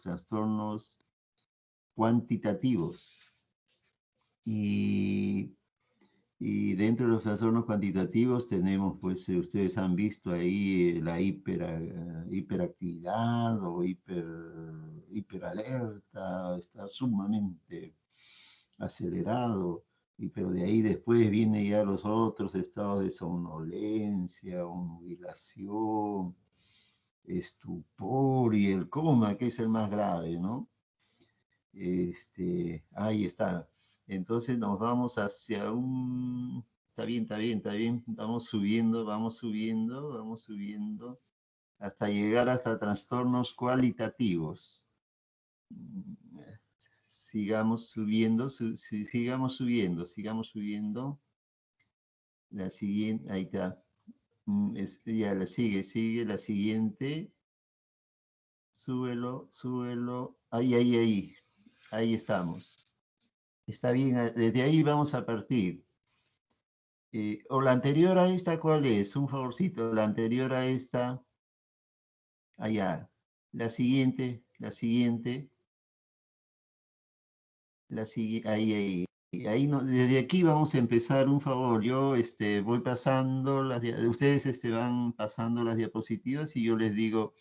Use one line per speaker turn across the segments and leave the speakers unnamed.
trastornos cuantitativos. Y dentro de los trastornos cuantitativos tenemos, pues, ustedes han visto ahí la hiperactividad o hiperalerta, está sumamente acelerado, pero de ahí después vienen ya los otros estados de somnolencia, obnubilación, estupor y el coma, que es el más grave, ¿no? Ahí está. Entonces nos vamos hacia un... Está bien, está bien, está bien. Vamos subiendo, vamos subiendo, vamos subiendo, hasta llegar hasta trastornos cualitativos. Sigamos subiendo, sigamos subiendo, sigamos subiendo. La siguiente, ahí está. Ya la sigue la siguiente. Súbelo, súbelo. Ahí, ahí, ahí. Ahí estamos. Está bien, desde ahí vamos a partir. O la anterior a esta, ¿cuál es? Un favorcito, la anterior a esta, allá. La siguiente, la siguiente, la siguiente, ahí, ahí. Ahí no, desde aquí vamos a empezar, un favor. Yo voy pasando, ustedes van pasando las diapositivas y yo les digo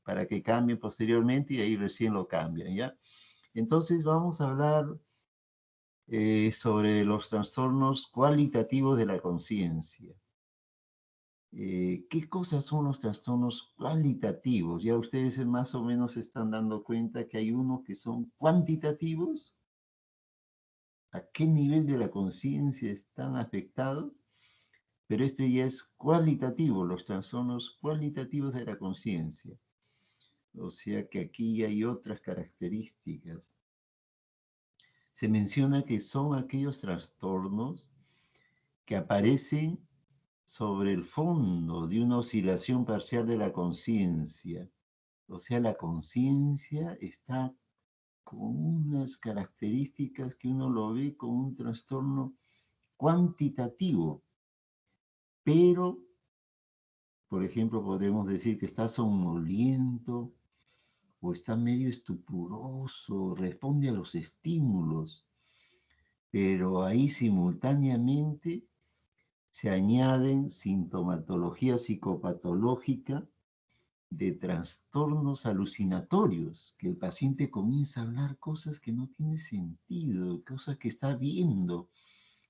para que cambien posteriormente y ahí recién lo cambian, ¿ya? Entonces vamos a hablar sobre los trastornos cualitativos de la conciencia. ¿Qué cosas son los trastornos cualitativos? Ya ustedes más o menos se están dando cuenta que hay unos que son cuantitativos. ¿A qué nivel de la conciencia están afectados? Pero este ya es cualitativo, los trastornos cualitativos de la conciencia. O sea que aquí hay otras características. Se menciona que son aquellos trastornos que aparecen sobre el fondo de una oscilación parcial de la conciencia. O sea, la conciencia está con unas características que uno lo ve como un trastorno cuantitativo, pero, por ejemplo, podemos decir que está somnoliento o está medio estupuroso, responde a los estímulos, pero ahí simultáneamente se añaden sintomatología psicopatológica de trastornos alucinatorios, que el paciente comienza a hablar cosas que no tienen sentido, cosas que está viendo,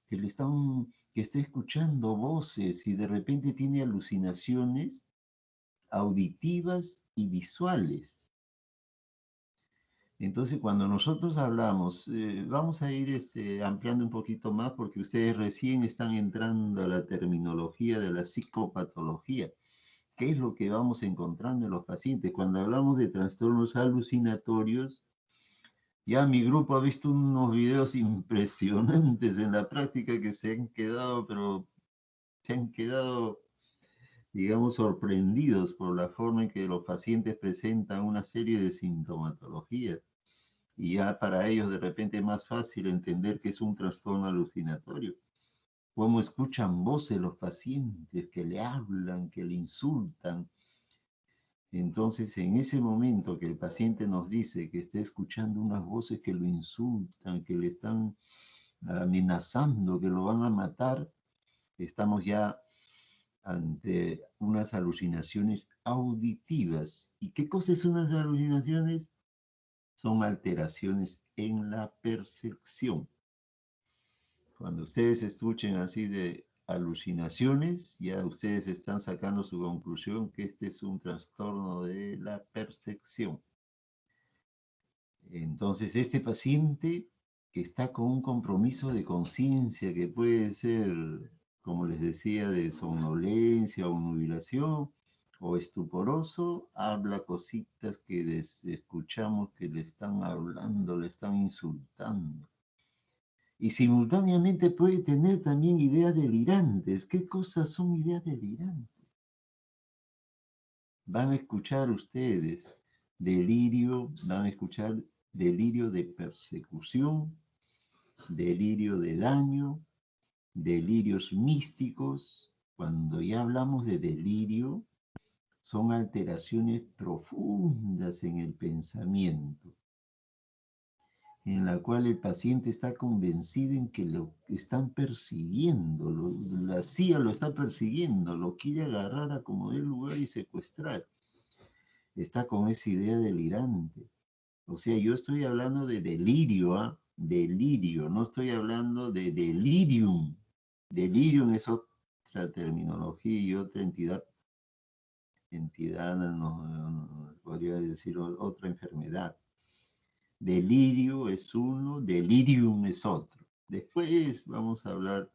que está escuchando voces y de repente tiene alucinaciones auditivas y visuales. Entonces, cuando nosotros hablamos, vamos a ir ampliando un poquito más porque ustedes recién están entrando a la terminología de la psicopatología. ¿Qué es lo que vamos encontrando en los pacientes? Cuando hablamos de trastornos alucinatorios, ya mi grupo ha visto unos videos impresionantes en la práctica que se han quedado, pero se han quedado, digamos, sorprendidos por la forma en que los pacientes presentan una serie de sintomatologías. Y ya para ellos de repente es más fácil entender que es un trastorno alucinatorio. Cómo escuchan voces los pacientes que le hablan, que le insultan. Entonces, en ese momento que el paciente nos dice que está escuchando unas voces que lo insultan, que le están amenazando, que lo van a matar, estamos ya ante unas alucinaciones auditivas. ¿Y qué cosas son las alucinaciones? Son alteraciones en la percepción. Cuando ustedes escuchen así de alucinaciones, ya ustedes están sacando su conclusión que este es un trastorno de la percepción. Entonces, este paciente que está con un compromiso de conciencia que puede ser, como les decía, de somnolencia o nubilación o estuporoso, habla cositas que escuchamos que le están hablando, le están insultando. Y simultáneamente puede tener también ideas delirantes. ¿Qué cosas son ideas delirantes? Van a escuchar ustedes delirio, van a escuchar delirio de persecución, delirio de daño, delirios místicos. Cuando ya hablamos de delirio, son alteraciones profundas en el pensamiento, en la cual el paciente está convencido en que lo están persiguiendo, la CIA lo está persiguiendo, lo quiere agarrar a como dé lugar y secuestrar. Está con esa idea delirante. O sea, yo estoy hablando de delirio, ¿ah? Delirio, no estoy hablando de delirium. Delirium es otra terminología y otra entidad, no, podría decir otra enfermedad. Delirio es uno, delirium es otro. Después vamos a hablar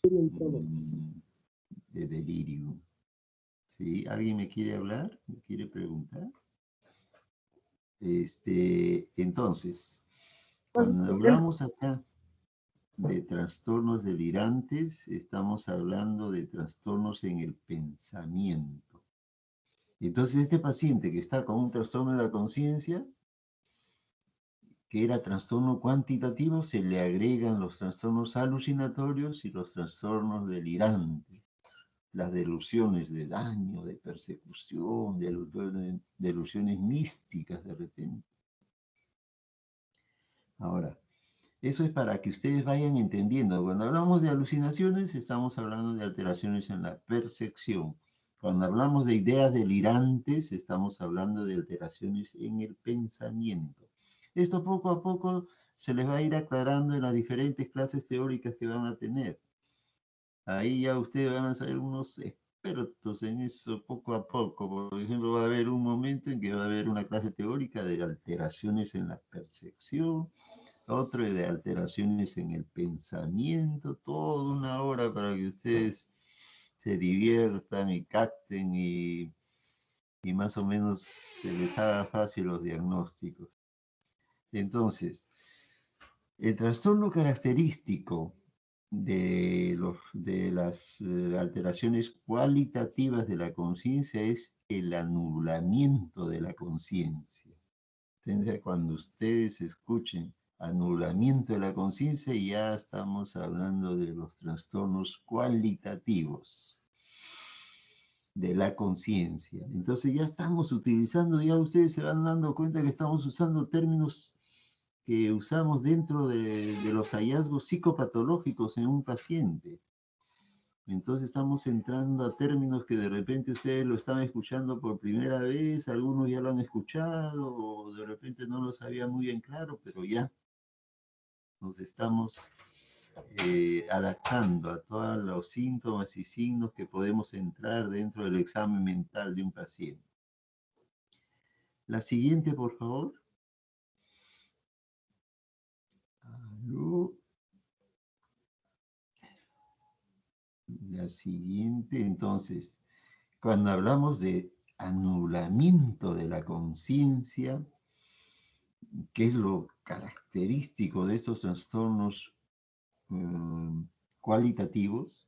de delirium. ¿Sí? ¿Alguien me quiere hablar? ¿Me quiere preguntar? Entonces, cuando hablamos acá de trastornos delirantes, estamos hablando de trastornos en el pensamiento. Entonces, este paciente que está con un trastorno de la conciencia, que era trastorno cuantitativo, se le agregan los trastornos alucinatorios y los trastornos delirantes, las delusiones de daño, de persecución, delusiones místicas de repente. Ahora, eso es para que ustedes vayan entendiendo. Cuando hablamos de alucinaciones, estamos hablando de alteraciones en la percepción. Cuando hablamos de ideas delirantes, estamos hablando de alteraciones en el pensamiento. Esto poco a poco se les va a ir aclarando en las diferentes clases teóricas que van a tener. Ahí ya ustedes van a ser unos expertos en eso poco a poco. Por ejemplo, va a haber un momento en que va a haber una clase teórica de alteraciones en la percepción, otro de alteraciones en el pensamiento, toda una hora para que ustedes se diviertan y capten y más o menos se les haga fácil los diagnósticos. Entonces, el trastorno característico de las alteraciones cualitativas de la conciencia es el anulamiento de la conciencia. Entonces, cuando ustedes escuchen anulamiento de la conciencia, ya estamos hablando de los trastornos cualitativos de la conciencia. Entonces ya estamos utilizando, ya ustedes se van dando cuenta que estamos usando términos que usamos dentro de los hallazgos psicopatológicos en un paciente. Entonces estamos entrando a términos que de repente ustedes lo están escuchando por primera vez, algunos ya lo han escuchado, o de repente no lo sabían muy bien claro, pero ya nos estamos adaptando a todos los síntomas y signos que podemos entrar dentro del examen mental de un paciente. La siguiente, por favor. Aló. La siguiente, entonces, cuando hablamos de anulamiento de la conciencia, ¿qué es lo característico de estos trastornos cualitativos?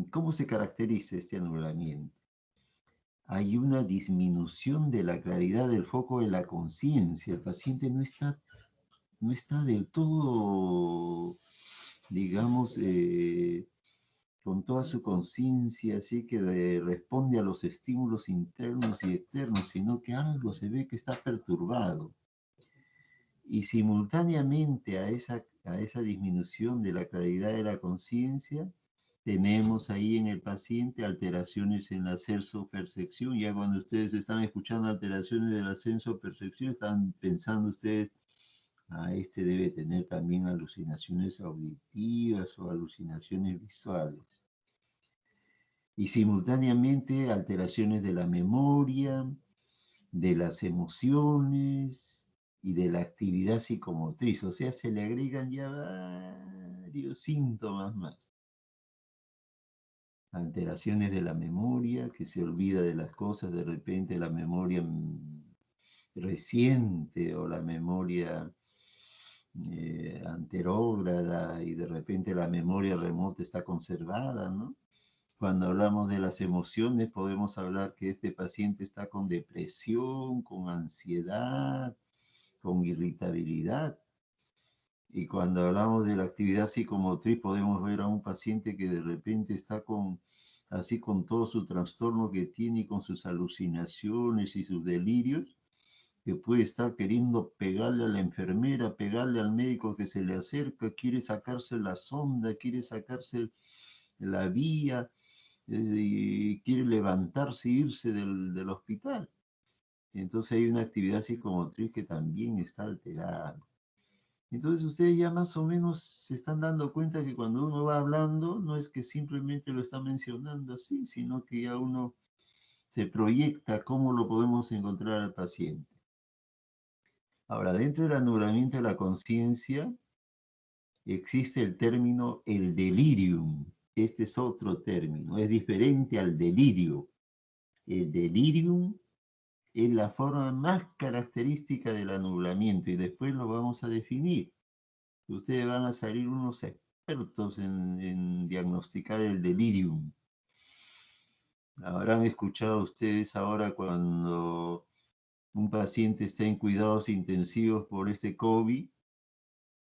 ¿Cómo se caracteriza este anulamiento? Hay una disminución de la claridad del foco de la conciencia. El paciente no está del todo, digamos, con toda su conciencia, así que responde a los estímulos internos y externos, sino que algo se ve que está perturbado. Y simultáneamente a esa disminución de la claridad de la conciencia, tenemos ahí en el paciente alteraciones en la sensopercepción. Ya cuando ustedes están escuchando alteraciones de la sensopercepción, están pensando ustedes, este debe tener también alucinaciones auditivas o alucinaciones visuales. Y simultáneamente alteraciones de la memoria, de las emociones y de la actividad psicomotriz. O sea, se le agregan ya varios síntomas más. Alteraciones de la memoria, que se olvida de las cosas, de repente la memoria reciente o la memoria anterógrada y de repente la memoria remota está conservada, ¿no? Cuando hablamos de las emociones, podemos hablar que este paciente está con depresión, con ansiedad, con irritabilidad. Y cuando hablamos de la actividad psicomotriz, podemos ver a un paciente que de repente está con así con todo su trastorno que tiene y con sus alucinaciones y sus delirios, que puede estar queriendo pegarle a la enfermera, pegarle al médico que se le acerca, quiere sacarse la sonda, quiere sacarse la vía, y quiere levantarse e irse del hospital. Entonces hay una actividad psicomotriz que también está alterada. Entonces ustedes ya más o menos se están dando cuenta que cuando uno va hablando, no es que simplemente lo está mencionando así, sino que ya uno se proyecta cómo lo podemos encontrar al paciente. Ahora, dentro del anulamiento de la conciencia existe el término el delirium. Este es otro término, es diferente al delirio. El delirium es la forma más característica del anulamiento y después lo vamos a definir. Ustedes van a salir unos expertos en diagnosticar el delirium. Habrán escuchado ustedes ahora cuando un paciente está en cuidados intensivos por este COVID,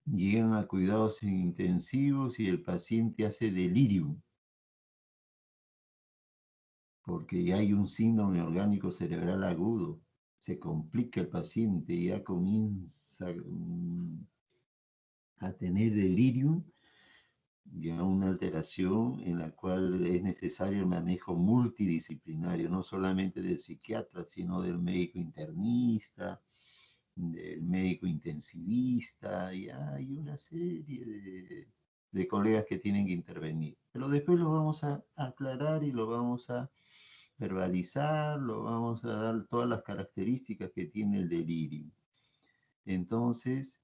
llegan a cuidados intensivos y el paciente hace delirium, porque ya hay un síndrome orgánico cerebral agudo. Se complica el paciente y ya comienza a tener delirium, ya una alteración en la cual es necesario el manejo multidisciplinario, no solamente del psiquiatra, sino del médico internista, del médico intensivista, y hay una serie de colegas que tienen que intervenir. Pero después lo vamos a aclarar y lo vamos a verbalizar, lo vamos a dar todas las características que tiene el delirio. Entonces,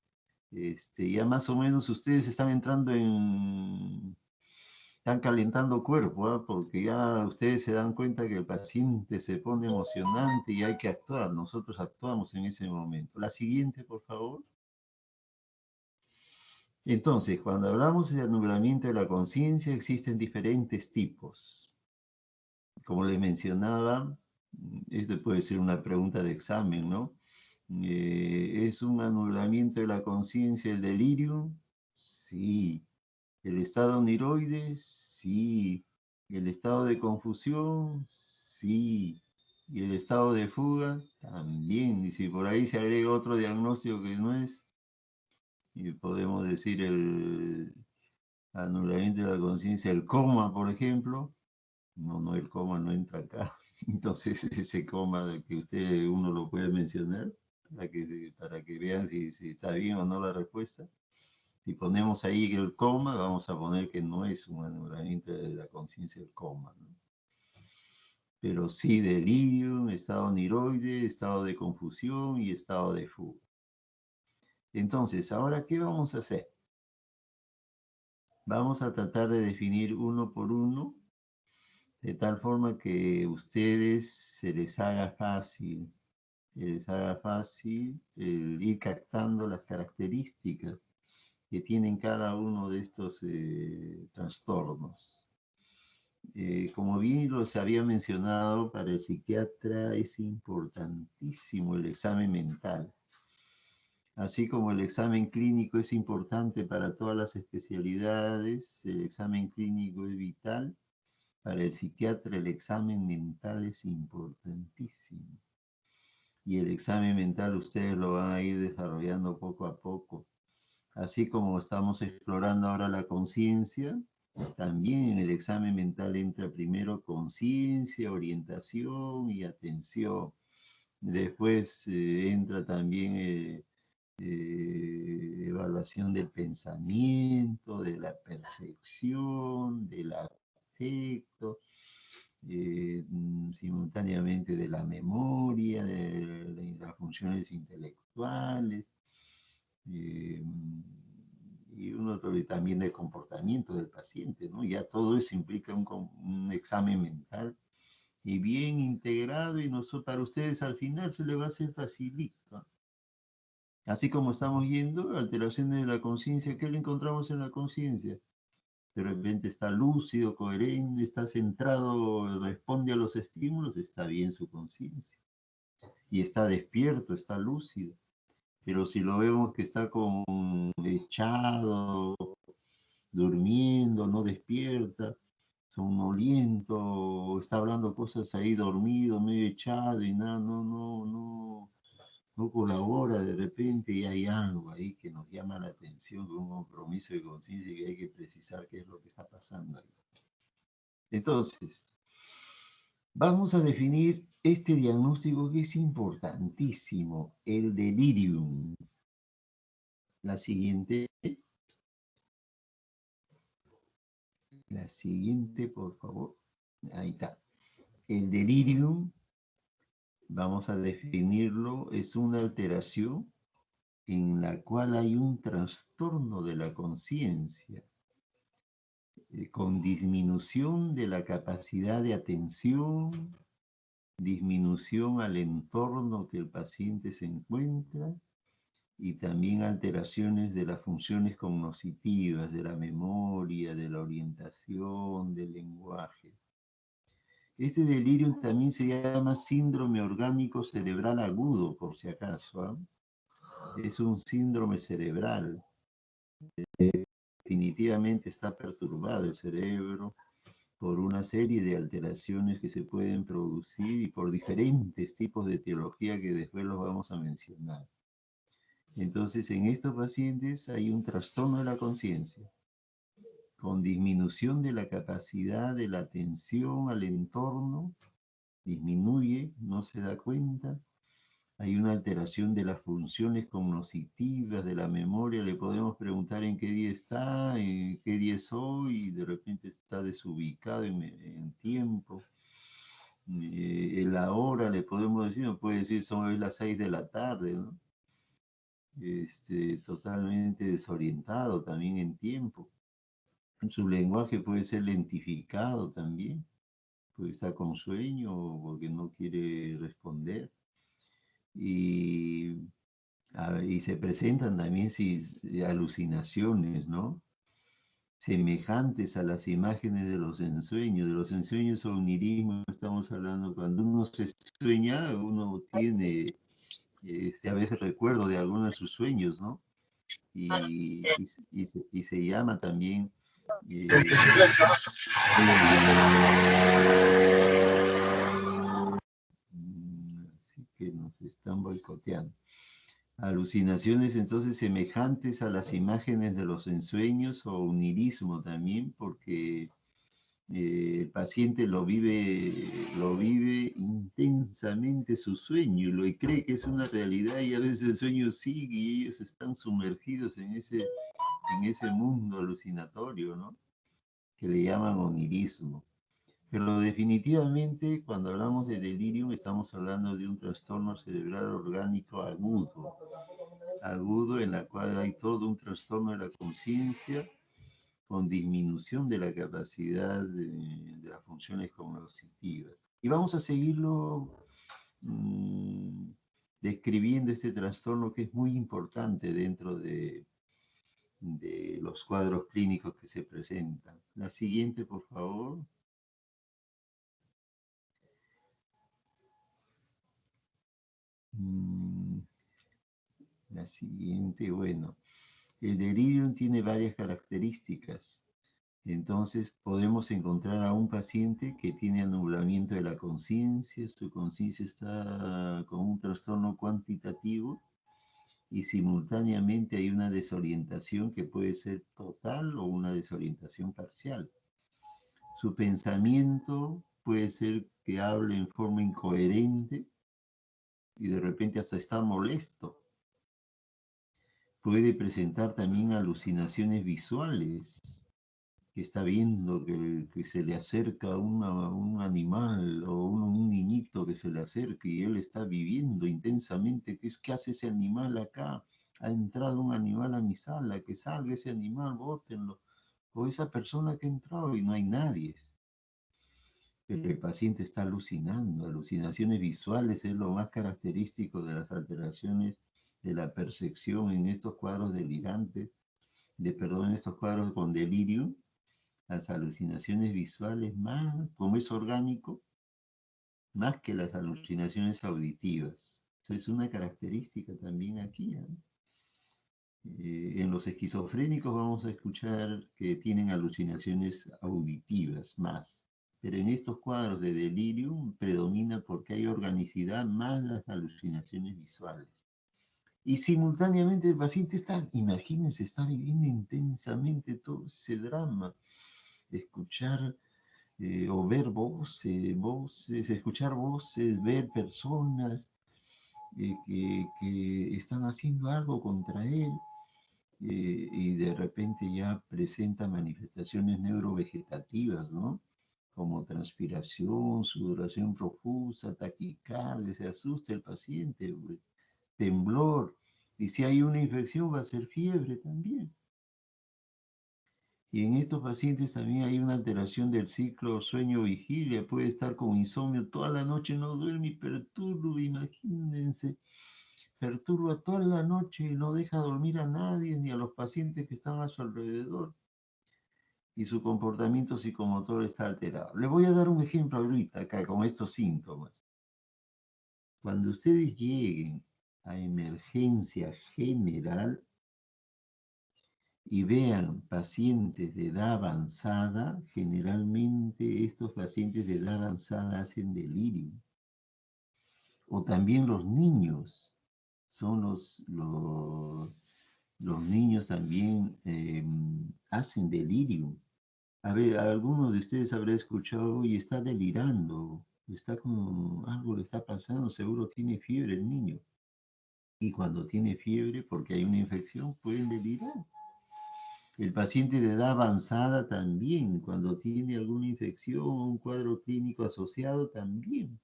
ya más o menos ustedes están entrando están calentando cuerpo, ¿ah? Porque ya ustedes se dan cuenta que el paciente se pone emocionante y hay que actuar. Nosotros actuamos en ese momento. La siguiente, por favor. Entonces, cuando hablamos de anublamiento de la conciencia, existen diferentes tipos. Como les mencionaba, esto puede ser una pregunta de examen, ¿no? ¿Es un anulamiento de la conciencia el delirio? Sí. ¿El estado niroides? Sí. ¿El estado de confusión? Sí. ¿Y el estado de fuga? También. Y si por ahí se agrega otro diagnóstico que no es, y podemos decir el anulamiento de la conciencia, el coma, por ejemplo. No, el coma no entra acá. Entonces, ese coma de que uno lo puede mencionar para que vean si está bien o no la respuesta. Si ponemos ahí el coma, vamos a poner que no es un anulamiento de la conciencia el coma, ¿no? Pero sí delirio, estado niroide, estado de confusión y estado de fuga. Entonces, ¿ahora qué vamos a hacer? Vamos a tratar de definir uno por uno, de tal forma que ustedes se les haga fácil el ir captando las características que tienen cada uno de estos trastornos. Como bien los había mencionado, para el psiquiatra es importantísimo el examen mental. Así como el examen clínico es importante para todas las especialidades, el examen clínico es vital. Para el psiquiatra el examen mental es importantísimo. Y el examen mental ustedes lo van a ir desarrollando poco a poco. Así como estamos explorando ahora la conciencia, también en el examen mental entra primero conciencia, orientación y atención. Después entra también evaluación del pensamiento, de la percepción, del afecto, simultáneamente de la memoria, de las funciones intelectuales, eh, y uno también del comportamiento del paciente, ¿no? Ya todo eso implica un examen mental y bien integrado, y para ustedes al final se les va a hacer facilito. Así como estamos viendo, alteraciones de la conciencia, ¿qué le encontramos en la conciencia? De repente está lúcido, coherente, está centrado, responde a los estímulos, está bien su conciencia. Y está despierto, está lúcido. Pero si lo vemos que está como echado, durmiendo, no despierta, somnoliento, o está hablando cosas ahí dormido, medio echado y nada, no colabora de repente y hay algo ahí que nos llama la atención, un compromiso de conciencia que hay que precisar qué es lo que está pasando ahí. Entonces, vamos a definir este diagnóstico que es importantísimo, el delirium. La siguiente, por favor. Ahí está. El delirium, vamos a definirlo, es una alteración en la cual hay un trastorno de la conciencia, con disminución de la capacidad de atención, disminución al entorno que el paciente se encuentra y también alteraciones de las funciones cognitivas, de la memoria, de la orientación, del lenguaje. Este delirio también se llama síndrome orgánico cerebral agudo, por si acaso, ¿eh? Es un síndrome cerebral. Definitivamente está perturbado el cerebro por una serie de alteraciones que se pueden producir y por diferentes tipos de etiología que después los vamos a mencionar. Entonces, en estos pacientes hay un trastorno de la conciencia, con disminución de la capacidad de la atención al entorno, disminuye, no se da cuenta. Hay una alteración de las funciones cognitivas, de la memoria. Le podemos preguntar en qué día está, en qué día es hoy, y de repente está desubicado en tiempo. La hora, le podemos decir, no puede decir son hoy las 6 de la tarde, ¿no? Totalmente desorientado también en tiempo. Su lenguaje puede ser lentificado también, porque está con sueño o porque no quiere responder. Y y se presentan también alucinaciones, ¿no? Semejantes a las imágenes de los ensueños. De los ensueños o onirismo estamos hablando. Cuando uno se sueña, uno tiene a veces recuerdo de algunos de sus sueños, ¿no? Y se llama también... así que nos están boicoteando. Alucinaciones entonces semejantes a las imágenes de los ensueños o onirismo también, porque el paciente lo vive intensamente su sueño y cree que es una realidad y a veces el sueño sigue y ellos están sumergidos en ese mundo alucinatorio, ¿no? Que le llaman onirismo. Pero definitivamente cuando hablamos de delirium estamos hablando de un trastorno cerebral orgánico agudo en la cual hay todo un trastorno de la conciencia con disminución de la capacidad de las funciones cognitivas. Y vamos a seguirlo describiendo este trastorno que es muy importante dentro de los cuadros clínicos que se presentan. La siguiente, por favor. La siguiente, bueno. El delirium tiene varias características. Entonces podemos encontrar a un paciente que tiene anublamiento de la conciencia, su conciencia está con un trastorno cuantitativo y simultáneamente hay una desorientación que puede ser total o una desorientación parcial. Su pensamiento puede ser que hable en forma incoherente y de repente hasta está molesto. Puede presentar también alucinaciones visuales, que está viendo que se le acerca un animal o un niñito que se le acerca y él está viviendo intensamente qué hace ese animal acá. Ha entrado un animal a mi sala, que salga ese animal, bótenlo. O esa persona que ha entrado y no hay nadie. Pero el paciente está alucinando. Alucinaciones visuales es lo más característico de las alteraciones de la percepción en estos cuadros delirantes, en estos cuadros con delirio. Las alucinaciones visuales más, como es orgánico, más que las alucinaciones auditivas. Eso es una característica también aquí, ¿eh? En los esquizofrénicos vamos a escuchar que tienen alucinaciones auditivas más, pero en estos cuadros de delirium predomina porque hay organicidad más las alucinaciones visuales. Y simultáneamente el paciente está, imagínense, está viviendo intensamente todo ese drama, de escuchar o ver voces, escuchar voces, ver personas que están haciendo algo contra él y de repente ya presenta manifestaciones neurovegetativas, ¿no? Como transpiración, sudoración profusa, taquicardia, se asusta el paciente, pues, temblor, y si hay una infección va a ser fiebre también. Y en estos pacientes también hay una alteración del ciclo sueño-vigilia, puede estar con insomnio toda la noche, no duerme y perturba, imagínense, perturba toda la noche y no deja dormir a nadie ni a los pacientes que están a su alrededor y su comportamiento psicomotor está alterado. Les voy a dar un ejemplo ahorita acá con estos síntomas. Cuando ustedes lleguen a emergencia general y vean pacientes de edad avanzada, generalmente estos pacientes de edad avanzada hacen delirio. O también los niños, son los niños también hacen delirio. A ver, algunos de ustedes habrá escuchado y está delirando, está con algo le está pasando, seguro tiene fiebre el niño. Y cuando tiene fiebre, porque hay una infección, pueden delirar. El paciente de edad avanzada también, cuando tiene alguna infección, un cuadro clínico asociado, también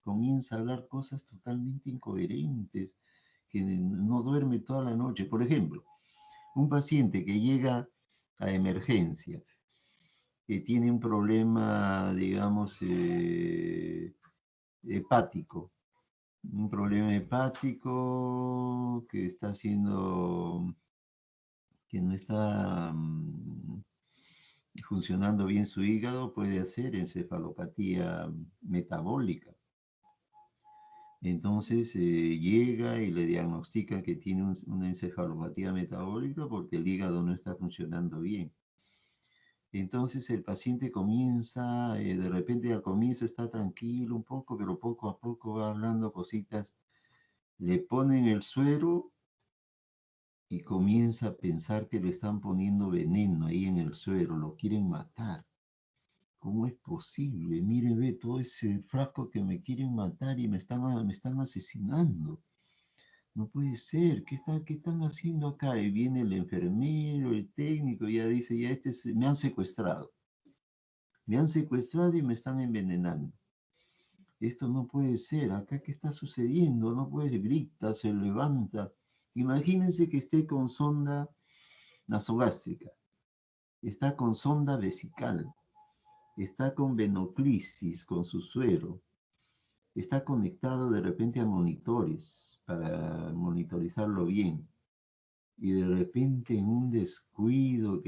comienza a hablar cosas totalmente incoherentes, que no duerme toda la noche. Por ejemplo, un paciente que llega a emergencias, que tiene un problema, digamos, hepático, un problema hepático que está haciendo, que no está funcionando bien su hígado, puede hacer encefalopatía metabólica. Entonces llega y le diagnostican que tiene una encefalopatía metabólica porque el hígado no está funcionando bien. Entonces el paciente comienza, de repente al comienzo está tranquilo un poco, pero poco a poco va hablando cositas. Le ponen el suero y comienza a pensar que le están poniendo veneno ahí en el suero, lo quieren matar. ¿Cómo es posible? Mire, ve todo ese frasco que me quieren matar y me están asesinando. No puede ser, qué están haciendo acá? Y viene el enfermero, el técnico, ya dice, ya me han secuestrado. Me han secuestrado y me están envenenando. Esto no puede ser, acá qué está sucediendo, no puede ser, grita, se levanta. Imagínense que esté con sonda nasogástrica, está con sonda vesical, está con venoclisis, con su suero, está conectado de repente a monitores para monitorizarlo bien. Y de repente en un descuido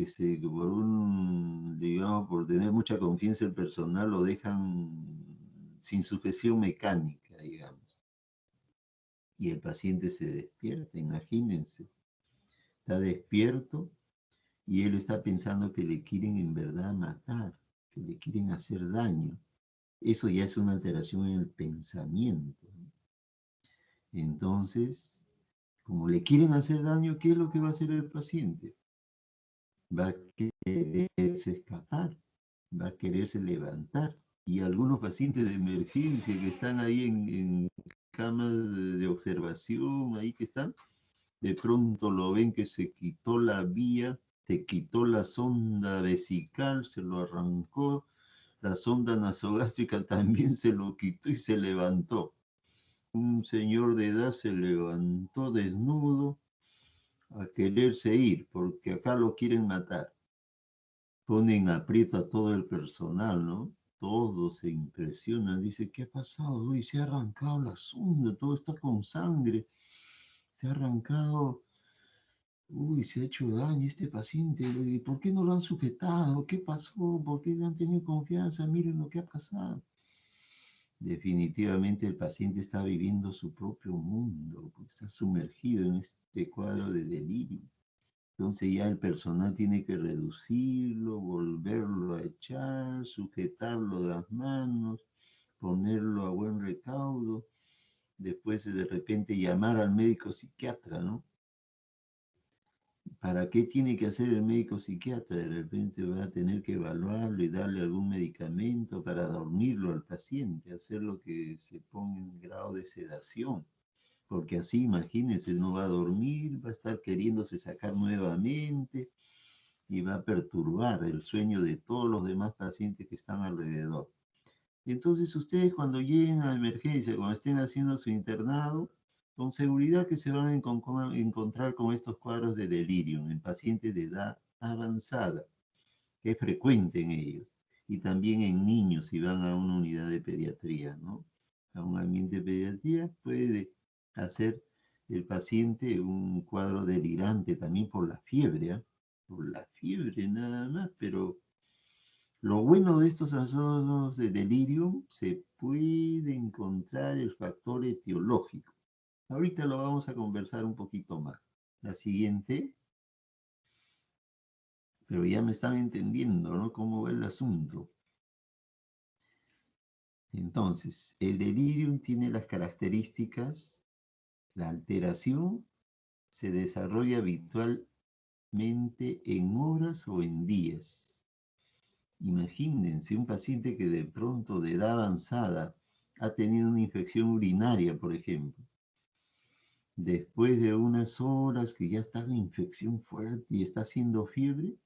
digamos, por tener mucha confianza el personal, lo dejan sin sujeción mecánica, digamos. Y el paciente se despierta, imagínense. Está despierto y él está pensando que le quieren en verdad matar, que le quieren hacer daño. Eso ya es una alteración en el pensamiento. Entonces, como le quieren hacer daño, ¿qué es lo que va a hacer el paciente? Va a quererse escapar, va a quererse levantar. Y algunos pacientes de emergencia que están ahí en camas de observación, ahí que están, de pronto lo ven que se quitó la vía, se quitó la sonda vesical, se lo arrancó, la sonda nasogástrica también se lo quitó y se levantó. Un señor de edad se levantó desnudo a quererse ir, porque acá lo quieren matar. Ponen aprieto a todo el personal, ¿no? Todos se impresionan, dice, ¿qué ha pasado? Uy, se ha arrancado la sonda, todo está con sangre, se ha arrancado, uy, se ha hecho daño este paciente, uy, ¿por qué no lo han sujetado? ¿Qué pasó? ¿Por qué no han tenido confianza? Miren lo que ha pasado. definitivamente el paciente está viviendo su propio mundo, pues, está sumergido en este cuadro de delirio. Entonces ya el personal tiene que reducirlo, volverlo a echar, sujetarlo de las manos, ponerlo a buen recaudo, después de repente llamar al médico psiquiatra, ¿no? ¿Para qué tiene que hacer el médico psiquiatra? De repente va a tener que evaluarlo y darle algún medicamento para dormirlo al paciente, hacer lo que se ponga en grado de sedación, porque así, imagínense, no va a dormir, va a estar queriéndose sacar nuevamente y va a perturbar el sueño de todos los demás pacientes que están alrededor. Entonces ustedes cuando lleguen a emergencia, cuando estén haciendo su internado, con seguridad que se van a encontrar con estos cuadros de delirium en pacientes de edad avanzada, que es frecuente en ellos, y también en niños si van a una unidad de pediatría, ¿no? A un ambiente de pediatría puede hacer el paciente un cuadro delirante también por la fiebre, ¿eh? Por la fiebre nada más, pero lo bueno de estos trastornos de delirium, se puede encontrar el factor etiológico. Ahorita lo vamos a conversar un poquito más. La siguiente, pero ya me están entendiendo, ¿no? Cómo va el asunto. Entonces, el delirium tiene las características, la alteración se desarrolla habitualmente en horas o en días. Imagínense un paciente que de pronto de edad avanzada ha tenido una infección urinaria, por ejemplo. Después de unas horas que ya está la infección fuerte y está haciendo fiebre,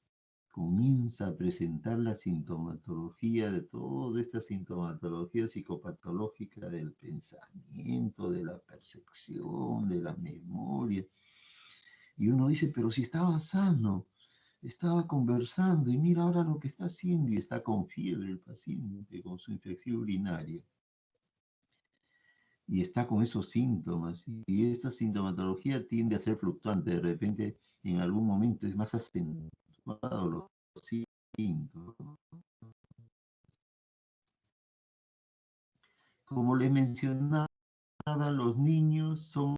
comienza a presentar la sintomatología de toda esta sintomatología psicopatológica del pensamiento, de la percepción, de la memoria. Y uno dice, pero si estaba sano, estaba conversando y mira ahora lo que está haciendo y está con fiebre el paciente, con su infección urinaria. Y está con esos síntomas. Y esta sintomatología tiende a ser fluctuante. De repente, en algún momento es más acentuado los síntomas. Como les mencionaba, los niños son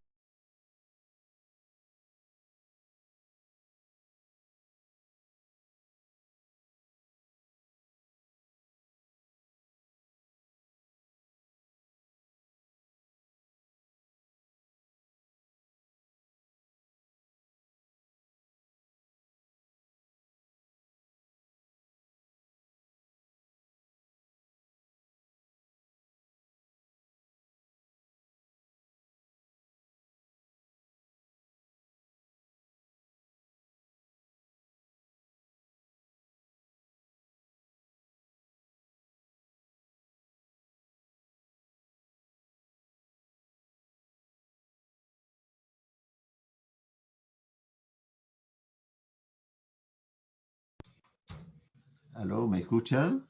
¿Aló? ¿Me escucha?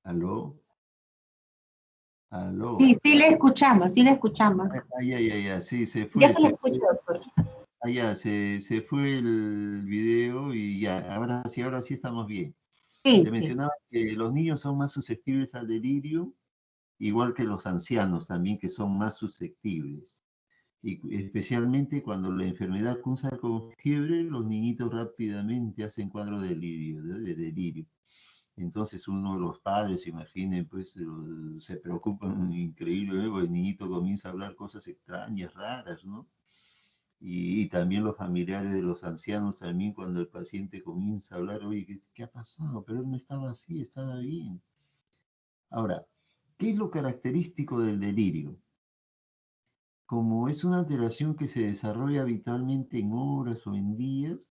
¿Aló? ¿Aló?
Sí, sí le escuchamos, sí le escuchamos.
Ay, ay, ay, ay, sí, se
Ya
fue,
se le
se fue.
escucha, doctor.
Ah, ya, se fue el video y ya, ahora sí estamos bien.
Sí,
Te
sí.
mencionaba que los niños son más susceptibles al delirio, igual que los ancianos también, que son más susceptibles. Y especialmente cuando la enfermedad cursa con fiebre, los niñitos rápidamente hacen cuadro de delirio. Entonces uno de los padres, imaginen, pues se preocupan increíble, porque el niñito comienza a hablar cosas extrañas, raras, ¿no? Y también los familiares de los ancianos también cuando el paciente comienza a hablar, oye, ¿qué ha pasado? Pero él no estaba así, estaba bien. Ahora, ¿qué es lo característico del delirio? Como es una alteración que se desarrolla habitualmente en horas o en días,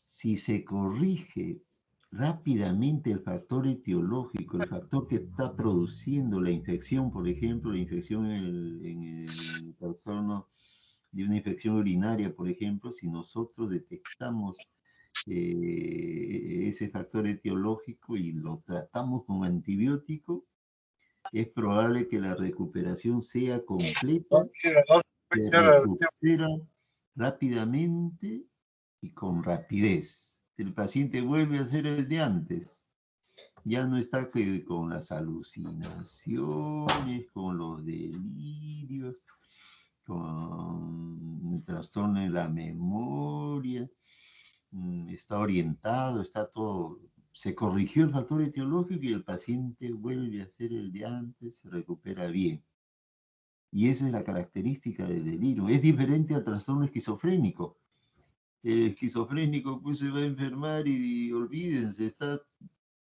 si se corrige rápidamente el factor etiológico, el factor que está produciendo la infección, por ejemplo, la infección en el trastorno de una infección urinaria, por ejemplo, si nosotros detectamos ese factor etiológico y lo tratamos con antibiótico, es probable que la recuperación sea completa, se recupera rápidamente y con rapidez. El paciente vuelve a ser el de antes. Ya no está con las alucinaciones, con los delirios, con el trastorno en la memoria, está orientado, está todo, se corrigió el factor etiológico y el paciente vuelve a ser el de antes, se recupera bien. Y esa es la característica del delirio. Es diferente al trastorno esquizofrénico. El esquizofrénico pues se va a enfermar y olvídense, está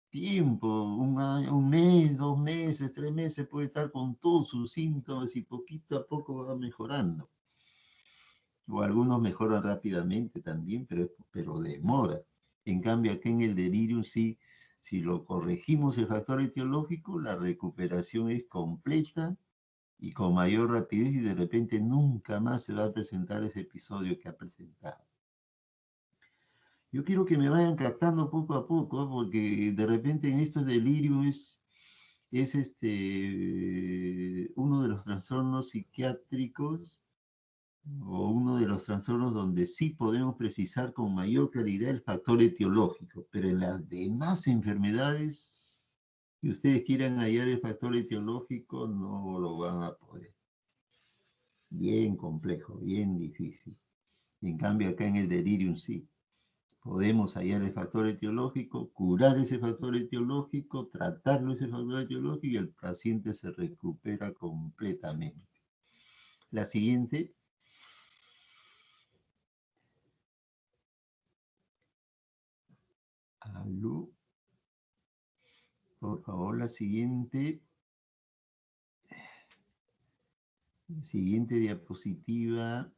tiempo, un año, un mes, 2 meses, 3 meses, puede estar con todos sus síntomas y poquito a poco va mejorando. O algunos mejoran rápidamente también, pero demora. En cambio, aquí en el delirium sí, si lo corregimos el factor etiológico, la recuperación es completa y con mayor rapidez y de repente nunca más se va a presentar ese episodio que ha presentado. Yo quiero que me vayan captando poco a poco, porque de repente en estos delirios es uno de los trastornos psiquiátricos o uno de los trastornos donde sí podemos precisar con mayor claridad el factor etiológico, pero en las demás enfermedades que ustedes quieran hallar el factor etiológico no lo van a poder. Bien complejo, bien difícil. En cambio acá en el delirium sí. Podemos hallar el factor etiológico, curar ese factor etiológico, tratarlo ese factor etiológico y el paciente se recupera completamente. La siguiente. Aló. Por favor, la siguiente. Siguiente diapositiva.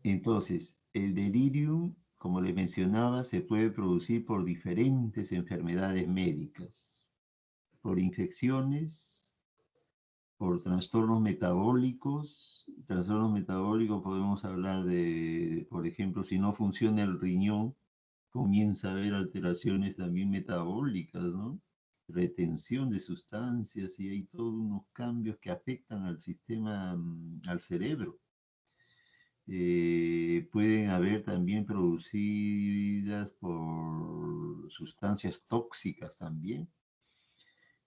Entonces, el delirium, como le mencionaba, se puede producir por diferentes enfermedades médicas, por infecciones, por trastornos metabólicos. Trastornos metabólicos podemos hablar de, por ejemplo, si no funciona el riñón, comienza a haber alteraciones también metabólicas, ¿no? Retención de sustancias y hay todos unos cambios que afectan al sistema, al cerebro. Pueden haber también producidas por sustancias tóxicas también,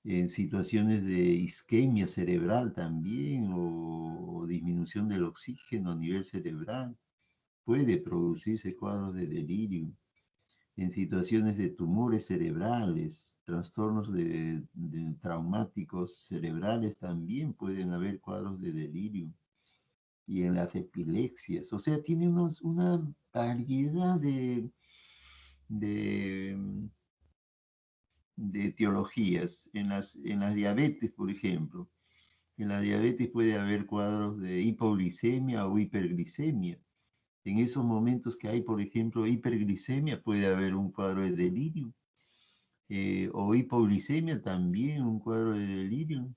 en situaciones de isquemia cerebral también o disminución del oxígeno a nivel cerebral. Puede producirse cuadros de delirio. En situaciones de tumores cerebrales, trastornos de traumáticos cerebrales también pueden haber cuadros de delirio. Y en las epilepsias, o sea, tiene una variedad de, de etiologías. En las diabetes, por ejemplo, en la diabetes puede haber cuadros de hipoglicemia o hiperglicemia. En esos momentos que hay, por ejemplo, hiperglicemia, puede haber un cuadro de delirio. O hipoglicemia también, un cuadro de delirio.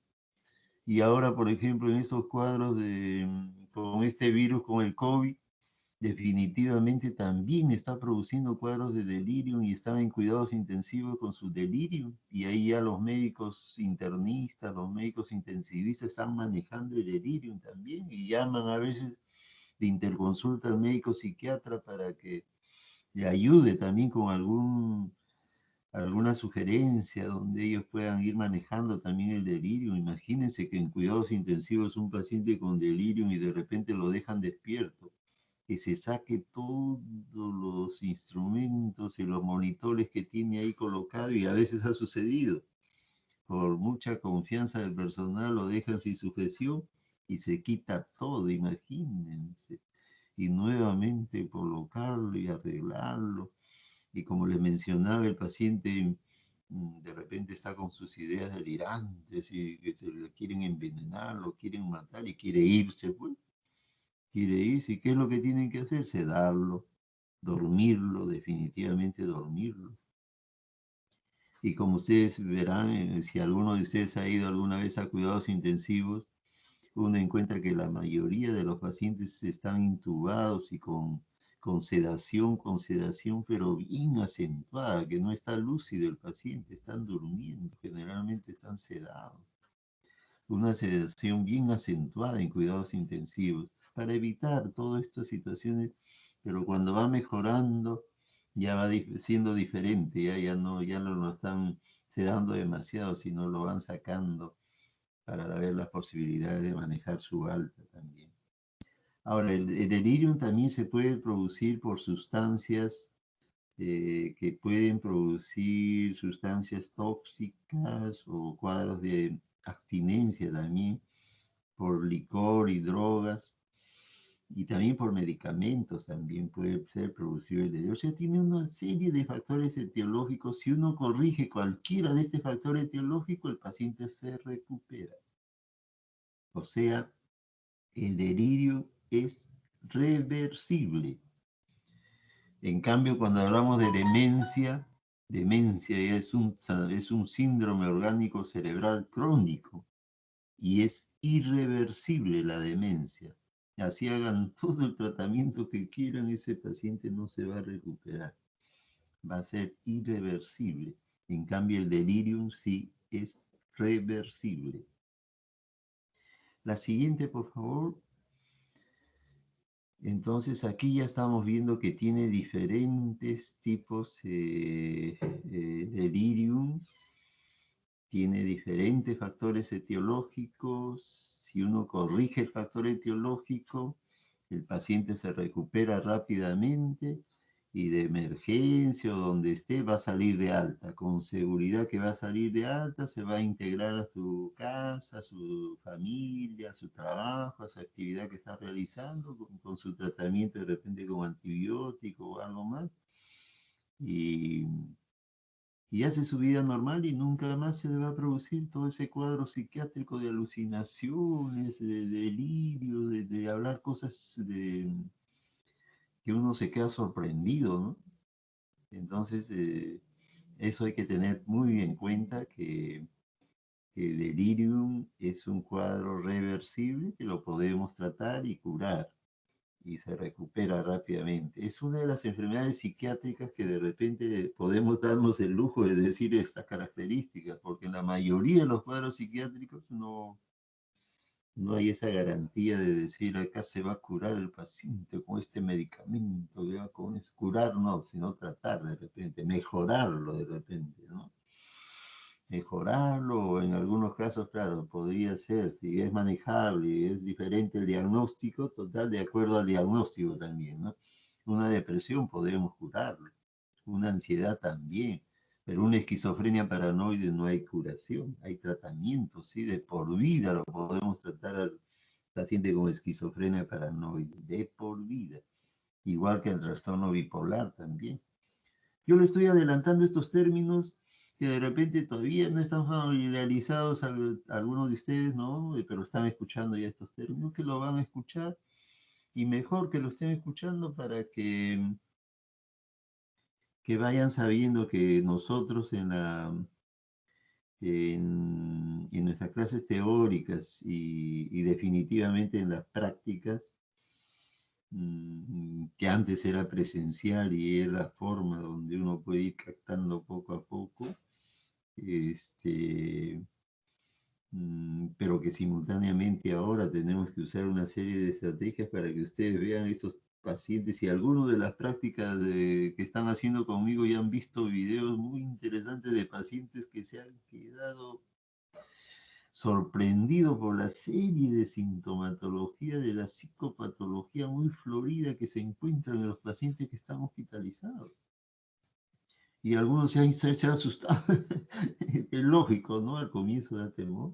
Y ahora, por ejemplo, en estos cuadros con este virus, con el COVID, definitivamente también está produciendo cuadros de delirium y están en cuidados intensivos con su delirium. Y ahí ya los médicos internistas, los médicos intensivistas están manejando el delirium también y llaman a veces de interconsulta al médico psiquiatra para que le ayude también con alguna sugerencia donde ellos puedan ir manejando también el delirio. Imagínense que en cuidados intensivos un paciente con delirium y de repente lo dejan despierto, que se saque todos los instrumentos y los monitores que tiene ahí colocado y a veces ha sucedido. Por mucha confianza del personal lo dejan sin sujeción y se quita todo, imagínense. Y nuevamente colocarlo y arreglarlo. Y como les mencionaba, el paciente de repente está con sus ideas delirantes y que se le quieren envenenar, lo quieren matar y quiere irse, pues. Quiere irse. ¿Y qué es lo que tienen que hacer? Sedarlo, dormirlo, definitivamente dormirlo. Y como ustedes verán, si alguno de ustedes ha ido alguna vez a cuidados intensivos, uno encuentra que la mayoría de los pacientes están intubados y con sedación, pero bien acentuada, que no está lúcido el paciente, están durmiendo, generalmente están sedados. Una sedación bien acentuada en cuidados intensivos para evitar todas estas situaciones, pero cuando va mejorando ya va siendo diferente, ya no lo están sedando demasiado, sino lo van sacando para ver las posibilidades de manejar su alta también. Ahora, el delirium también se puede producir por sustancias que pueden producir sustancias tóxicas o cuadros de abstinencia también, por licor y drogas, y también por medicamentos también puede ser producido el delirio. O sea, tiene una serie de factores etiológicos. Si uno corrige cualquiera de este factor etiológico, el paciente se recupera. O sea, el delirio es reversible. En cambio, cuando hablamos de demencia es un síndrome orgánico cerebral crónico y es irreversible la demencia. Así hagan todo el tratamiento que quieran, ese paciente no se va a recuperar. Va a ser irreversible. En cambio, el delirium sí es reversible. La siguiente, por favor. Entonces aquí ya estamos viendo que tiene diferentes tipos de delirium, tiene diferentes factores etiológicos. Si uno corrige el factor etiológico, el paciente se recupera rápidamente y de emergencia o donde esté va a salir de alta. Con seguridad que va a salir de alta, se va a integrar a su casa, a su familia, a su trabajo, a su actividad que está realizando, con su tratamiento de repente con antibiótico o algo más. Y hace su vida normal y nunca más se le va a producir todo ese cuadro psiquiátrico de alucinaciones, de delirio, de hablar cosas que uno se queda sorprendido, ¿no? Entonces, eso hay que tener muy en cuenta que el delirium es un cuadro reversible que lo podemos tratar y curar y se recupera rápidamente. Es una de las enfermedades psiquiátricas que de repente podemos darnos el lujo de decir estas características, porque en la mayoría de los cuadros psiquiátricos no hay esa garantía de decir acá se va a curar el paciente con este medicamento, ¿ya? Curar no, sino tratar de repente, mejorarlo de repente, ¿no? Mejorarlo, o en algunos casos, claro, podría ser, si es manejable y es diferente el diagnóstico, total, de acuerdo al diagnóstico también, ¿no? Una depresión podemos curarlo, una ansiedad también, pero una esquizofrenia paranoide no hay curación, hay tratamiento, ¿sí? De por vida lo podemos tratar al paciente con esquizofrenia paranoide, de por vida, igual que el trastorno bipolar también. Yo le estoy adelantando estos términos que de repente todavía no están familiarizados algunos de ustedes, ¿no? Pero están escuchando ya estos términos, que lo van a escuchar y mejor que lo estén escuchando para que vayan sabiendo que nosotros en nuestras clases teóricas y definitivamente en las prácticas, que antes era presencial y es la forma donde uno puede ir captando poco a poco, pero que simultáneamente ahora tenemos que usar una serie de estrategias para que ustedes vean estos pacientes y algunos de las prácticas que están haciendo conmigo ya han visto videos muy interesantes de pacientes que se han quedado sorprendidos por la serie de sintomatología de la psicopatología muy florida que se encuentra en los pacientes que están hospitalizados. Y algunos se han asustado. Es lógico, ¿no? Al comienzo da temor,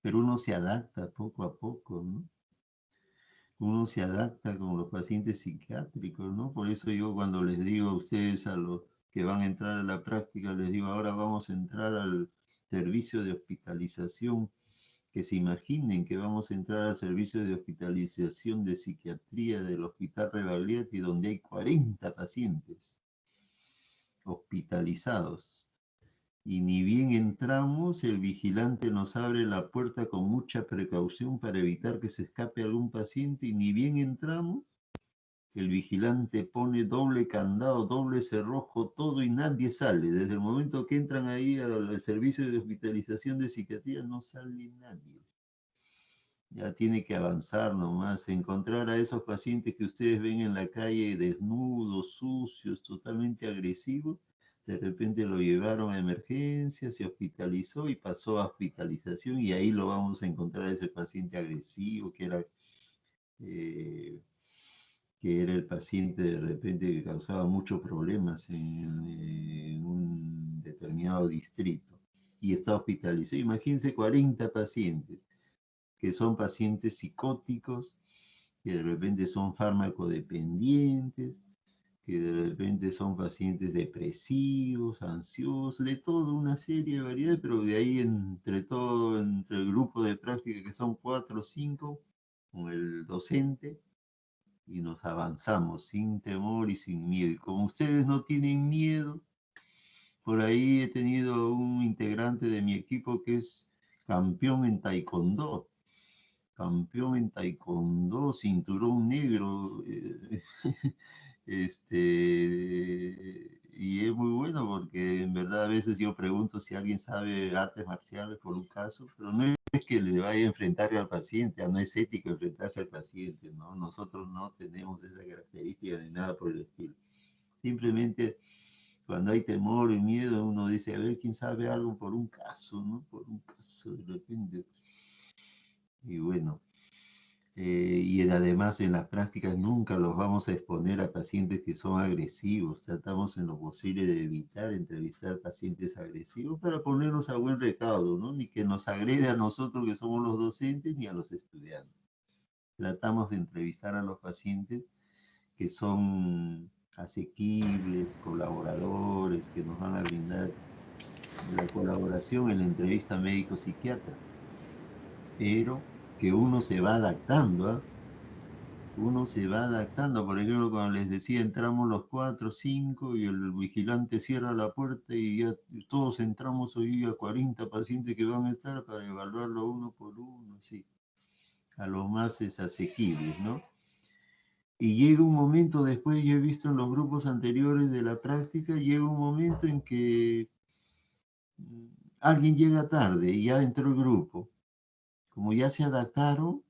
pero uno se adapta poco a poco, ¿no? Uno se adapta con los pacientes psiquiátricos, ¿no? Por eso yo cuando les digo a ustedes, a los que van a entrar a la práctica, les digo, ahora vamos a entrar al servicio de hospitalización, que se imaginen que vamos a entrar al servicio de hospitalización de psiquiatría del Hospital Rebagliati, donde hay 40 pacientes hospitalizados. Y ni bien entramos, el vigilante nos abre la puerta con mucha precaución para evitar que se escape algún paciente, y ni bien entramos, el vigilante pone doble candado, doble cerrojo, todo y nadie sale. Desde el momento que entran ahí al servicio de hospitalización de psiquiatría, no sale nadie. ya tiene que avanzar nomás, encontrar a esos pacientes que ustedes ven en la calle desnudos, sucios, totalmente agresivos, de repente lo llevaron a emergencia, se hospitalizó y pasó a hospitalización y ahí lo vamos a encontrar a ese paciente agresivo eh, que era el paciente de repente que causaba muchos problemas en un determinado distrito y está hospitalizado. Imagínense 40 pacientes que son pacientes psicóticos, que de repente son fármacodependientes, que de repente son pacientes depresivos, ansiosos, de toda una serie de variedades, pero de ahí entre todo, entre el grupo de práctica que son 4 o 5, con el docente, y nos avanzamos sin temor y sin miedo. Y como ustedes no tienen miedo, por ahí he tenido un integrante de mi equipo que es campeón en taekwondo, cinturón negro, y es muy bueno porque en verdad a veces yo pregunto si alguien sabe artes marciales por un caso, pero no es que le vaya a enfrentar al paciente, no es ético enfrentarse al paciente, ¿no? Nosotros no tenemos esa característica ni nada por el estilo. Simplemente cuando hay temor y miedo, uno dice, a ver, ¿quién sabe algo por un caso, ¿no? Por un caso de repente. Y bueno, y además en las prácticas nunca los vamos a exponer a pacientes que son agresivos. Tratamos en lo posible de evitar entrevistar pacientes agresivos para ponernos a buen recaudo, ¿no? Ni que nos agrede a nosotros que somos los docentes ni a los estudiantes. Tratamos de entrevistar a los pacientes que son asequibles, colaboradores, que nos van a brindar la colaboración en la entrevista médico-psiquiatra, pero que uno se va adaptando, ¿ah? Uno se va adaptando. Por ejemplo, cuando les decía, entramos los 4, 5 y el vigilante cierra la puerta y ya todos entramos hoy a 40 pacientes que van a estar para evaluarlo uno por uno, sí, a lo más es asequibles, ¿no? Y llega un momento, después yo he visto en los grupos anteriores de la práctica, llega un momento en que alguien llega tarde y ya entró el grupo. Como ya se adaptaron,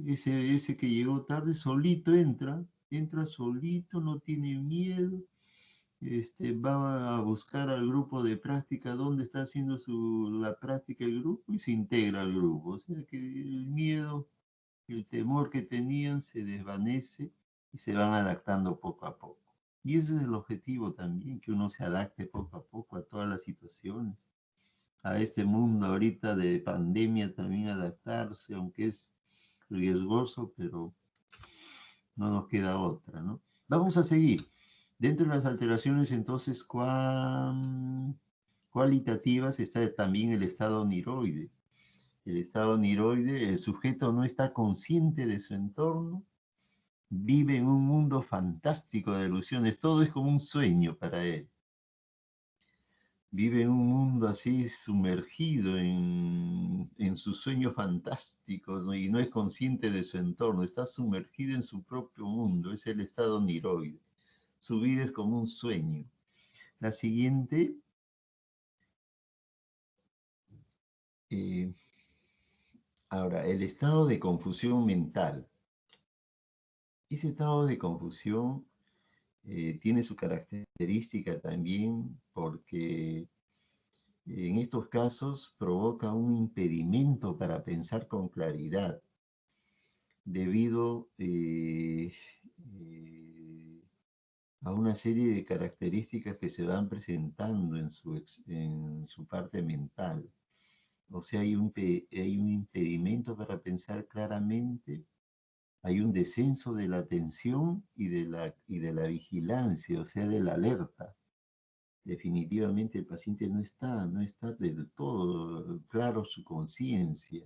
ese que llegó tarde solito entra solito, no tiene miedo, va a buscar al grupo de práctica donde está haciendo la práctica el grupo y se integra al grupo. O sea que el miedo, el temor que tenían se desvanece y se van adaptando poco a poco. Y ese es el objetivo también, que uno se adapte poco a poco a todas las situaciones. A este mundo ahorita de pandemia también adaptarse, aunque es riesgoso, pero no nos queda otra, ¿no? Vamos a seguir. Dentro de las alteraciones, entonces, cualitativas está también el estado niroide. El estado niroide, el sujeto no está consciente de su entorno, vive en un mundo fantástico de ilusiones, todo es como un sueño para él. Vive en un mundo así sumergido en sus sueños fantásticos, ¿no? Y no es consciente de su entorno, está sumergido en su propio mundo, es el estado niroide. Su vida es como un sueño. La siguiente, eh, ahora, el estado de confusión mental. Ese estado de confusión tiene su característica también porque en estos casos provoca un impedimento para pensar con claridad debido a una serie de características que se van presentando en su parte mental. O sea, hay un impedimento para pensar claramente, hay un descenso de la atención y de la vigilancia, o sea, de la alerta. Definitivamente el paciente no está del todo claro su conciencia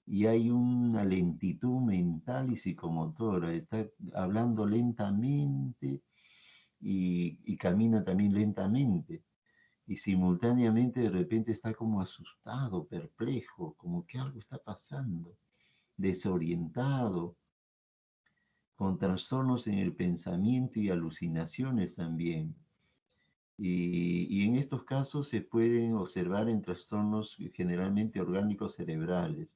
y hay una lentitud mental y psicomotora, está hablando lentamente y camina también lentamente y simultáneamente de repente está como asustado, perplejo, como que algo está pasando, desorientado, con trastornos en el pensamiento y alucinaciones también. Y en estos casos se pueden observar en trastornos generalmente orgánicos cerebrales.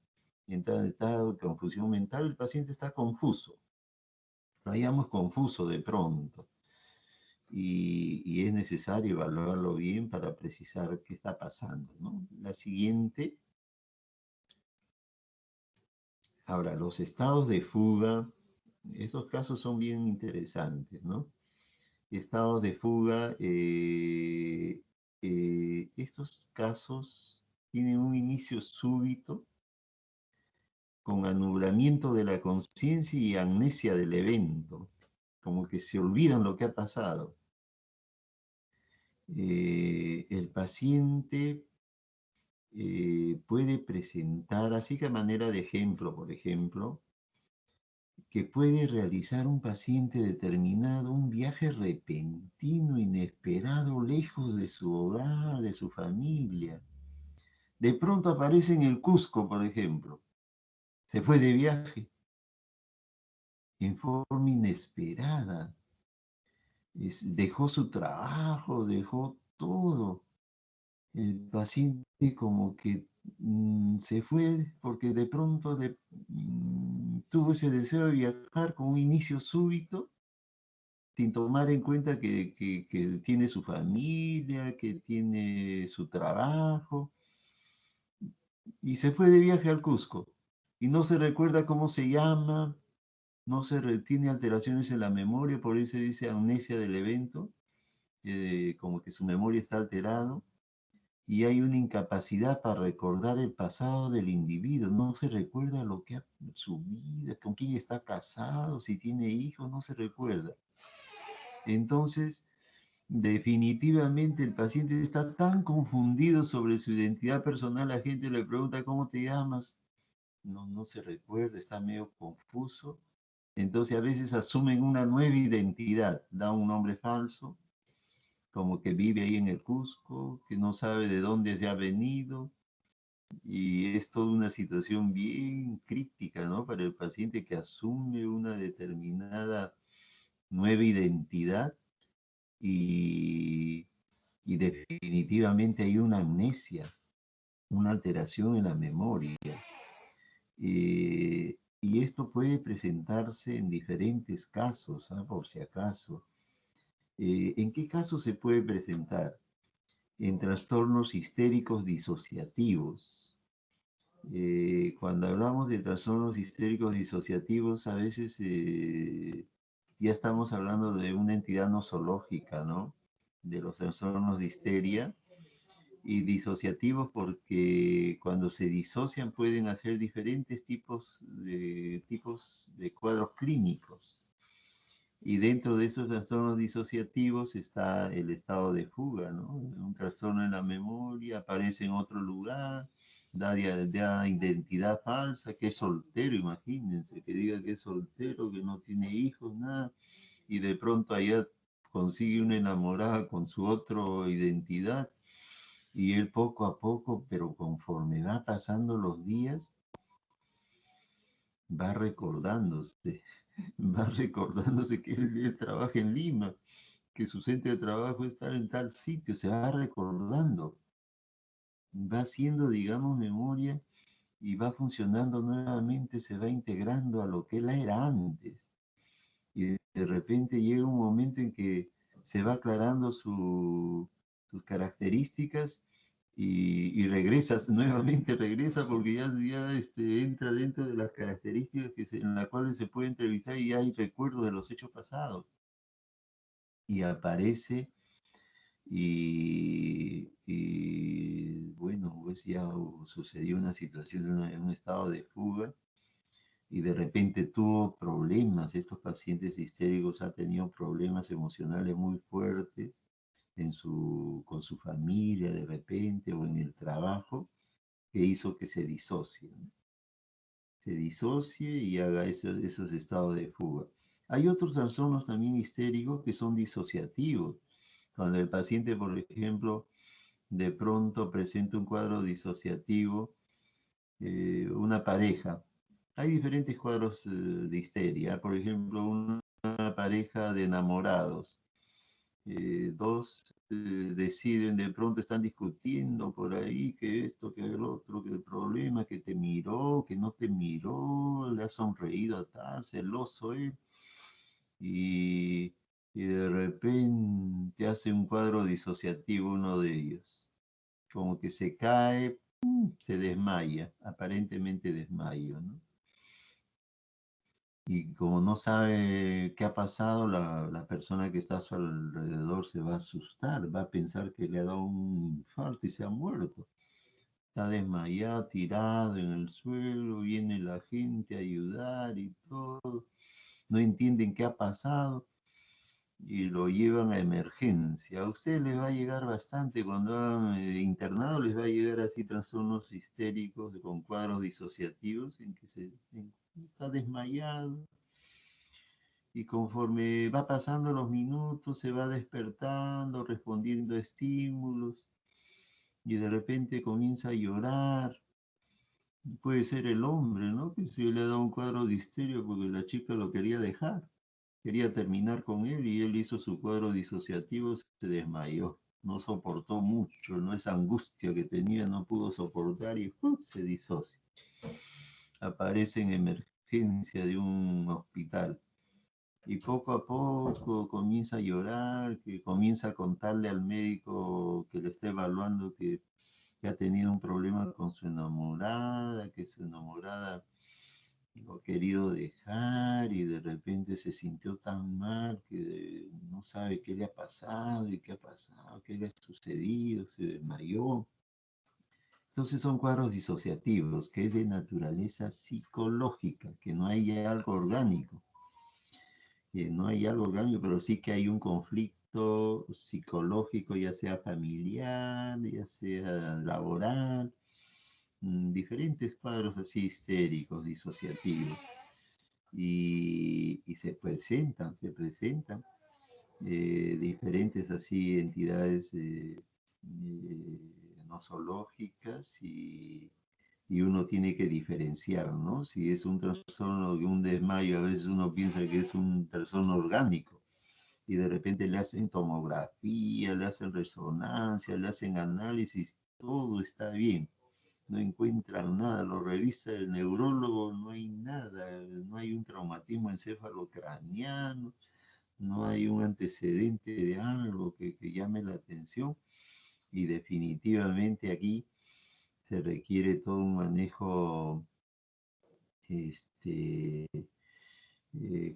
entra en estado de confusión mental, el paciente está confuso, lo hallamos confuso de pronto. Y es necesario evaluarlo bien para precisar qué está pasando, ¿no? La siguiente, ahora, los estados de fuga, estos casos son bien interesantes, ¿no? Estados de fuga, estos casos tienen un inicio súbito con anublamiento de la conciencia y amnesia del evento, como que se olvidan lo que ha pasado. El paciente puede presentar, así que a manera de ejemplo, por ejemplo, que puede realizar un paciente determinado un viaje repentino, inesperado, lejos de su hogar, de su familia. De pronto aparece en el Cusco, por ejemplo. Se fue de viaje en forma inesperada. Dejó su trabajo, dejó todo. El paciente como que se fue porque de pronto tuvo ese deseo de viajar con un inicio súbito, sin tomar en cuenta que tiene su familia, que tiene su trabajo, y se fue de viaje al Cusco. Y no se recuerda cómo se llama, no tiene alteraciones en la memoria, por eso se dice amnesia del evento, como que su memoria está alterada y hay una incapacidad para recordar el pasado del individuo. No se recuerda lo que ha su vida, con quién está casado, si tiene hijos, no se recuerda. Entonces, definitivamente el paciente está tan confundido sobre su identidad personal, la gente le pregunta cómo te llamas, no se recuerda, está medio confuso. Entonces a veces asumen una nueva identidad, da un nombre falso, como que vive ahí en el Cusco, que no sabe de dónde se ha venido, y es toda una situación bien crítica, ¿no? Para el paciente que asume una determinada nueva identidad y, y definitivamente hay una amnesia, una alteración en la memoria. Y esto puede presentarse en diferentes casos, ¿ah? Por si acaso. ¿En qué casos se puede presentar? En trastornos histéricos disociativos. Cuando hablamos de trastornos histéricos disociativos, a veces ya estamos hablando de una entidad nosológica, ¿no? De los trastornos de histeria y disociativos porque cuando se disocian pueden hacer diferentes tipos de cuadros clínicos. Y dentro de esos trastornos disociativos está el estado de fuga, ¿no? Un trastorno en la memoria, aparece en otro lugar, da identidad falsa, que es soltero, imagínense, que diga que es soltero, que no tiene hijos, nada, y de pronto allá consigue una enamorada con su otra identidad, y él poco a poco, pero conforme va pasando los días, va recordándose, va recordándose que él trabaja en Lima, que su centro de trabajo está en tal sitio, se va recordando, va haciendo, digamos, memoria y va funcionando nuevamente, se va integrando a lo que él era antes. Y de repente llega un momento en que se va aclarando sus características y regresa, nuevamente regresa porque ya entra dentro de las características en las cuales se puede entrevistar y hay recuerdos de los hechos pasados. Y aparece bueno, pues ya sucedió una situación, un estado de fuga y de repente tuvo problemas. Estos pacientes histéricos han tenido problemas emocionales muy fuertes con su familia de repente o en el trabajo que hizo que se disocie, ¿no? Se disocie y haga esos estados de fuga. Hay otros trastornos también histéricos que son disociativos. Cuando el paciente, por ejemplo, de pronto presenta un cuadro disociativo, una pareja. Hay diferentes cuadros de histeria. Por ejemplo, una pareja de enamorados. dos deciden, de pronto están discutiendo por ahí, que esto, que el otro, que el problema, que te miró, que no te miró, le ha sonreído a tal, celoso él, y, y de repente hace un cuadro disociativo uno de ellos, como que se cae, se desmaya, aparentemente desmayo, ¿no? Y como no sabe qué ha pasado, la persona que está a su alrededor se va a asustar, va a pensar que le ha dado un infarto y se ha muerto. Está desmayado, tirado en el suelo, viene la gente a ayudar y todo. No entienden qué ha pasado y lo llevan a emergencia. A ustedes les va a llegar bastante cuando han internado, les va a llegar así trastornos histéricos con cuadros disociativos en que está desmayado y conforme va pasando los minutos se va despertando, respondiendo a estímulos y de repente comienza a llorar. Puede ser el hombre, ¿no? Que se le ha dado un cuadro de histeria porque la chica lo quería dejar, quería terminar con él y él hizo su cuadro disociativo, se desmayó, no soportó mucho, ¿no? Esa angustia que tenía no pudo soportar y se disocia. Aparece en emergencia de un hospital. Y poco a poco comienza a llorar, que comienza a contarle al médico que le está evaluando que ha tenido un problema con su enamorada, que su enamorada lo ha querido dejar y de repente se sintió tan mal que no sabe qué le ha pasado y qué ha pasado, qué le ha sucedido, se desmayó. Entonces son cuadros disociativos, que es de naturaleza psicológica, que no hay algo orgánico. No hay algo orgánico, pero sí que hay un conflicto psicológico, ya sea familiar, ya sea laboral, diferentes cuadros así histéricos, disociativos, y se presentan diferentes así entidades nosológicas y uno tiene que diferenciar, ¿no? Si es un trastorno de un desmayo, a veces uno piensa que es un trastorno orgánico y de repente le hacen tomografía, le hacen resonancia, le hacen análisis, todo está bien, no encuentran nada, lo revisa el neurólogo, no hay nada, no hay un traumatismo encefalocraniano, no hay un antecedente de algo que llame la atención y definitivamente aquí se requiere todo un manejo, este,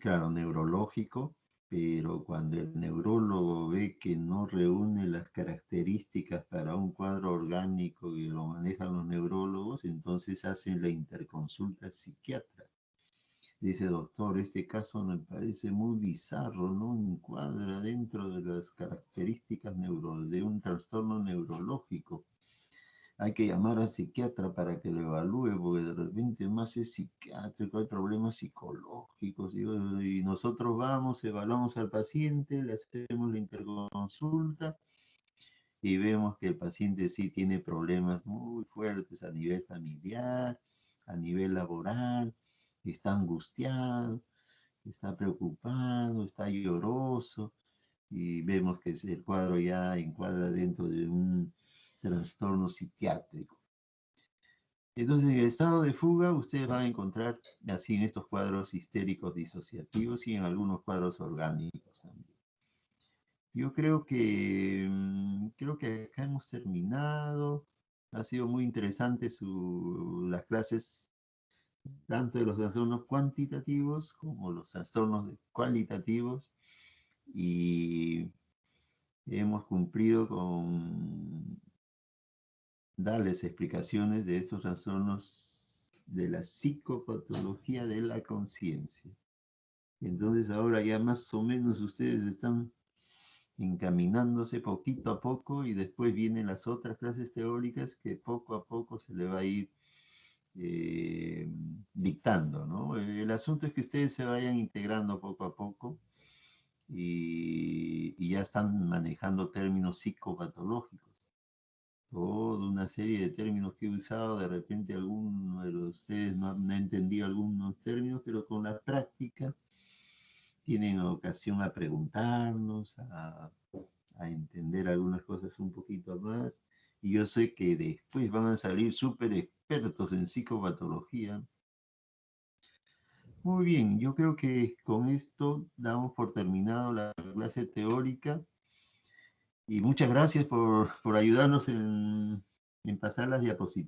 claro, neurológico, pero cuando el neurólogo ve que no reúne las características para un cuadro orgánico que lo manejan los neurólogos, entonces hacen la interconsulta psiquiatra. Dice, doctor, este caso me parece muy bizarro, no encuadra dentro de las características de un trastorno neurológico. Hay que llamar al psiquiatra para que lo evalúe, porque de repente más es psiquiátrico, hay problemas psicológicos, y nosotros vamos, evaluamos al paciente, le hacemos la interconsulta y vemos que el paciente sí tiene problemas muy fuertes a nivel familiar, a nivel laboral, está angustiado, está preocupado, está lloroso, y vemos que el cuadro ya encuadra dentro de un trastorno psiquiátrico. Entonces, en el estado de fuga, usted va a encontrar así en estos cuadros histéricos disociativos y en algunos cuadros orgánicos también. Yo creo que acá hemos terminado. Ha sido muy interesante las clases, tanto de los trastornos cuantitativos como los trastornos cualitativos. Y hemos cumplido con darles explicaciones de estos trastornos de la psicopatología de la conciencia. Entonces ahora ya más o menos ustedes están encaminándose poquito a poco y después vienen las otras clases teóricas que poco a poco se le va a ir dictando, ¿no? El asunto es que ustedes se vayan integrando poco a poco y ya están manejando términos psicopatológicos. Toda una serie de términos que he usado, de repente alguno de ustedes no ha entendido algunos términos, pero con la práctica tienen ocasión a preguntarnos, a entender algunas cosas un poquito más. Y yo sé que después van a salir súper expertos en psicopatología. Muy bien, yo creo que con esto damos por terminado la clase teórica. Y muchas gracias por ayudarnos en pasar las diapositivas.